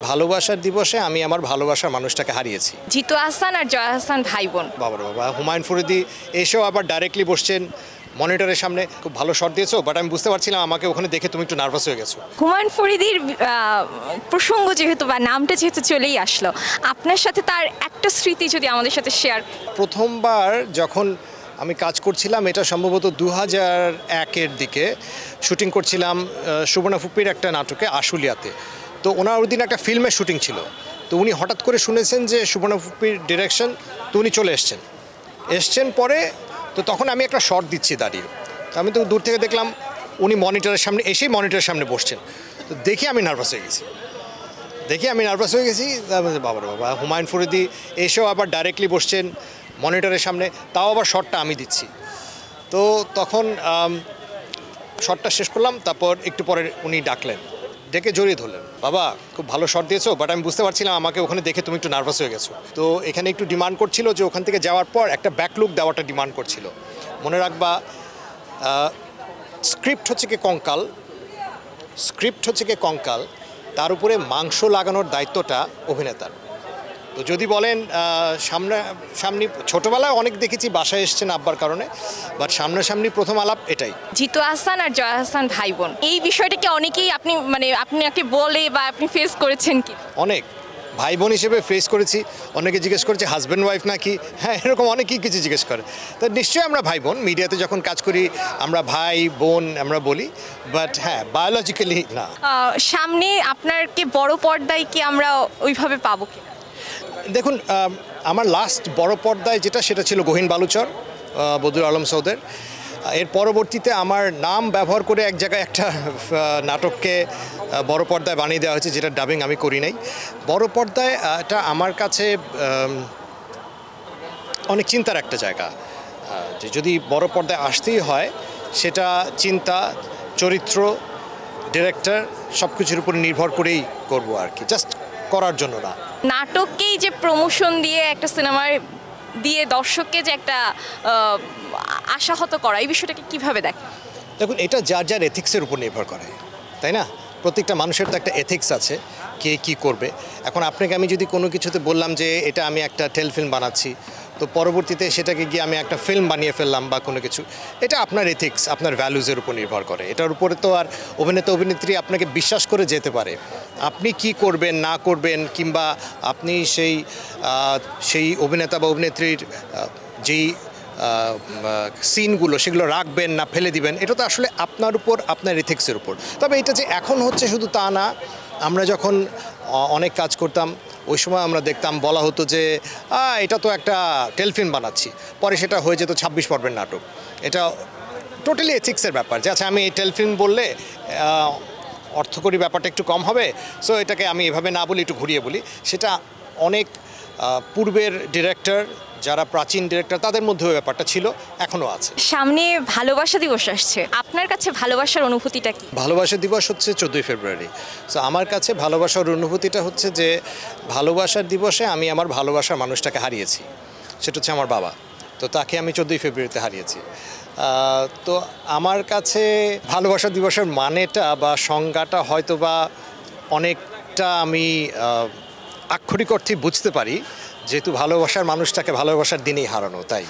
ভালোবাসার দিবসে আমি আমার ভালোবাসার মানুষটাকে হারিয়েছি। জিতু আহসান আর জয়া আহসান ভাই বোন। বাবা বাবা, হুমায়ুন ফরিদি এসেও আবার ডাইরেক্টলি বসছেন মনিটরের সামনে। খুব ভালো শট দিয়েছো, বাট আমি বুঝতে পারছিলাম আমাকে ওখানে দেখে তুমি একটু নার্ভাস হয়ে গেছো। হুমায়ুন ফরিদির প্রসঙ্গ যেহেতু বা নামটা যেহেতু চলেই আসলো, আপনার সাথে তার একটা স্মৃতি যদি আমাদের সাথে শেয়ার। প্রথমবার যখন আমি কাজ করছিলাম, এটা সম্ভবত 2001-এর দিকে শুটিং করছিলাম সুবর্ণা ফুপ্পির একটা নাটকে আশুলিয়াতে। তো ওনার ওই দিন একটা ফিল্মের শুটিং ছিল। তো উনি হঠাৎ করে শুনেছেন যে সুবর্ণা ফুপ্পির ডিরেকশন, তো উনি চলে এসছেন পরে। তো তখন আমি একটা শট দিচ্ছি দাঁড়িয়ে। তো আমি তো দূর থেকে দেখলাম উনি মনিটরের সামনে এসেই মনিটরের সামনে বসছেন। তো দেখে আমি নার্ভাস হয়ে গেছি। বাবা বাবা, হুমায়ুন ফরিদি এসেও আবার ডাইরেক্টলি বসছেন মনিটরের সামনে, তাও আবার শটটা আমি দিচ্ছি। তো তখন শটটা শেষ করলাম, তারপর একটু পরে উনি ডেকে জড়িয়ে ধরলেন, বাবা খুব ভালো শট দিয়েছো, বাট আমি বুঝতে পারছিলাম আমাকে ওখানে দেখে তুমি একটু নার্ভাস হয়ে গেছো। তো এখানে একটু ডিমান্ড করছিল যে ওখান থেকে যাওয়ার পর একটা ব্যাকলুক দেওয়াটা ডিমান্ড করছিল। মনে রাখবা, স্ক্রিপ্ট হচ্ছে কি কঙ্কাল, তার উপরে মাংস লাগানোর দায়িত্বটা অভিনেতার। তো যদি বলেন সামনাসামনি, ছোটোবেলায় অনেক দেখেছি বাসায় এসছেন আব্বার কারণে, বাট সামনাসামনি প্রথম আলাপ এটাই। জিতু আহসান আর জয়া আহসান ভাই বোন, এই বিষয়টাকে অনেকেই আপনাকে বলে বা আপনি ফেস করেছেন কি? অনেক ভাই বোন হিসেবে ফেস করেছি। অনেকে জিজ্ঞেস করেছে হাজব্যান্ড ওয়াইফ নাকি, হ্যাঁ এরকম অনেকেই কিছু জিজ্ঞেস করে। তো নিশ্চয়ই আমরা ভাই বোন, মিডিয়াতে যখন কাজ করি আমরা ভাই বোন আমরা বলি, বাট হ্যাঁ বায়োলজিক্যালি না। সামনে আপনাকে বড় পর্দায় কি আমরা ওইভাবে পাবো কি? দেখুন, আমার লাস্ট বড় পর্দায় সেটা ছিল গহীন বালুচর, বদরুল আলম সৌদের। এর পরবর্তীতে আমার নাম ব্যবহার করে এক জায়গায় একটা নাটককে বড় পর্দায় বানিয়ে দেওয়া হয়েছে, যেটা ডাবিং আমি করি নাই। বড় পর্দায় এটা আমার কাছে অনেক চিন্তার একটা জায়গা, যে যদি বড় পর্দায় আসতেই হয় সেটা চিন্তা, চরিত্র, ডিরেক্টর সব কিছুর উপর নির্ভর করেই করব আর কি, জাস্ট করার জন্য না। নাটককেই যে প্রমোশন দিয়ে একটা সিনেমার দিয়ে দর্শককে যে একটা আশাহত করা, এই বিষয়টাকে কীভাবে দেখেন? দেখুন, এটা যার এথিক্সের উপর নির্ভর করে, তাই না? প্রত্যেকটা মানুষের তো একটা এথিক্স আছে, কে কী করবে। এখন আপনাকে আমি যদি কোনো কিছুতে বললাম যে এটা আমি একটা টেলিফিল্ম বানাচ্ছি, তো পরবর্তীতে সেটাকে গিয়ে আমি একটা ফিল্ম বানিয়ে ফেললাম বা কোনো কিছু, এটা আপনার এথিক্স, আপনার ভ্যালুজের উপর নির্ভর করে। এটার উপরে তো আর অভিনেত্রী আপনাকে বিশ্বাস করে যেতে পারে। আপনি কি করবেন না করবেন, কিংবা আপনি সেই অভিনেতা বা অভিনেত্রীর যেই সিনগুলো সেগুলো রাখবেন না ফেলে দিবেন, এটা তো আসলে আপনার উপর, আপনার এথিক্সের উপর। তবে এটা যে এখন হচ্ছে শুধু তা না। আমরা যখন অনেক কাজ করতাম ওই সময় আমরা দেখতাম বলা হতো যে এটা তো একটা টেলিফিল্ম বানাচ্ছি, পরে সেটা হয়ে যেত 26 পর্বের নাটক। এটা টোটালি এথিক্সের ব্যাপার, যে আচ্ছা আমি এই টেলিফিল্ম বললে অর্থকরী ব্যাপারটা একটু কম হবে, সো এটাকে আমি এভাবে না বলি, একটু ঘুরিয়ে বলি। সেটা অনেক পূর্বের ডিরেক্টর, যারা প্রাচীন ডিরেক্টর, তাদের মধ্যেও ব্যাপারটা ছিল, এখনও আছে। সামনে ভালোবাসা দিবস আসছে, আপনার কাছে ভালোবাসার অনুভূতিটা কি? ভালোবাসা দিবস হচ্ছে 14ই ফেব্রুয়ারি। সো আমার কাছে ভালোবাসার অনুভূতিটা হচ্ছে যে ভালোবাসার দিবসে আমি আমার ভালোবাসার মানুষটাকে হারিয়েছি, সেটা হচ্ছে আমার বাবা। তো তাকে আমি 14ই ফেব্রুয়ারিতে হারিয়েছি। তো আমার কাছে ভালোবাসা দিবসের মানেটা বা সংজ্ঞাটা হয়তো বা অনেকটা আমি আক্ষরিক অর্থে বুঝতে পারি, যেহেতু ভালোবাসার মানুষটাকে ভালোবাসার দিনেই হারানো, তাই।